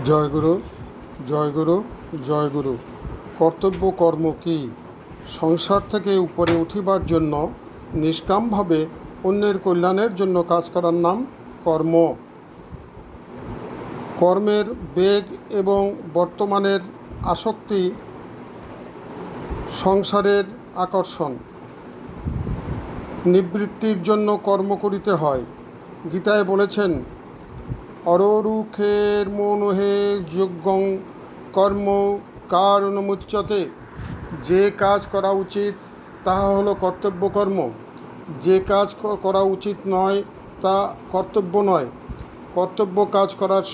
জয়গুরু, জয়গুরু, জয়গুরু। কর্তব্য কর্ম কি? সংসার থেকে উপরে উঠিবার জন্য নিষ্কামভাবে অন্যের কল্যাণের জন্য কাজ করার নাম কর্ম। কর্মের বেগ এবং বর্তমানের আসক্তি সংসারের আকর্ষণ। নিবৃত্তির জন্য কর্ম করিতে হয়। গীতায় বলেছেন, অররুক্ষের মনোহে যজ্ঞং কর্ম কারণমুচ্যতে। যে কাজ করা উচিত তাহা হলো কর্তব্য কর্ম। যে কাজ করা উচিত নয় তা কর্তব্য নয়। কর্তব্য কাজ করার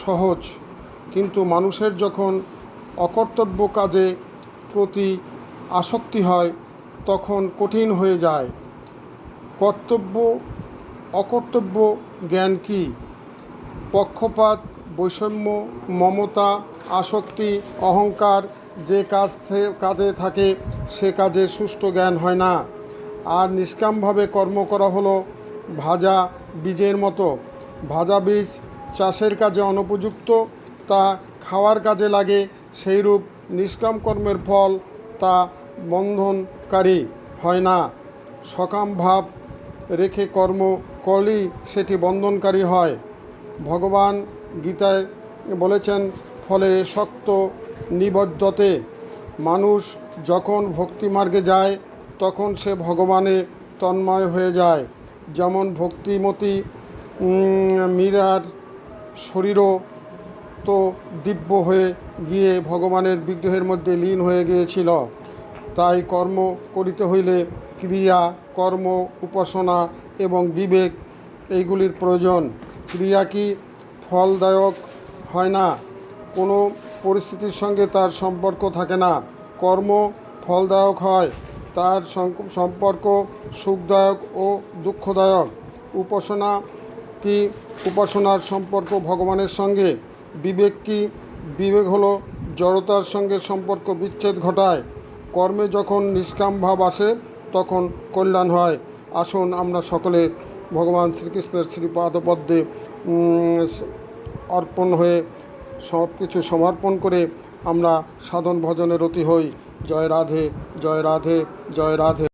সহজ, কিন্তু মানুষের যখন অকর্তব্য কাজে প্রতি আসক্তি হয় তখন কঠিন হয়ে যায়। কর্তব্য অকর্তব্য জ্ঞান কি? পক্ষপাত, বৈষম্য, মমতা, আসক্তি, অহংকার যে কাজে থাকে সে কাজের সুষ্ঠু জ্ঞান হয় না। আর নিষ্কামভাবে কর্ম করা হলো ভাজা বীজের মতো। ভাজা বীজ চাষের কাজে অনুপযুক্ত, তা খাওয়ার কাজে লাগে। সেইরূপ নিষ্কাম কর্মের ফল তা বন্ধনকারী হয় না। সকাম ভাব রেখে কর্ম করলেই সেটি বন্ধনকারী হয়। ভগবান গীতায় বলেছেন, ফলে শক্ত নিবদ্ধতে। মানুষ যখন ভক্তিমার্গে যায় তখন সে ভগবানে তন্ময় হয়ে যায়। যেমন ভক্তিমতী মীরার শরীরও তো দিব্য হয়ে গিয়ে ভগবানের বিগ্রহের মধ্যে লীন হয়ে গিয়েছিল। তাই কর্ম করিতে হইলে ক্রিয়া, কর্ম, উপাসনা এবং বিবেক এইগুলির প্রয়োজন। ক্রিয়া কি ফলদায়ক হয় না, কোনো পরিস্থিতির সঙ্গে তার সম্পর্ক থাকে না। কর্ম ফলদায়ক হয়, তার সম্পর্ক সুখদায়ক ও দুঃখদায়ক। উপাসনা কি? উপাসনার সম্পর্ক ভগবানের সঙ্গে। বিবেক কি? বিবেক হলো জড়তার সঙ্গে সম্পর্ক বিচ্ছেদ ঘটায়। কর্মে যখন নিষ্কাম ভাব আসে তখন কল্যাণ হয়। আসুন আমরা সকলে ভগবান শ্রীকৃষ্ণের শ্রীপাদপদ্মে অর্পণ হয়ে সব কিছু সমর্পণ করে আমরা সাধন ভজনে রতি হই। জয় রাধে, জয় রাধে, জয় রাধে।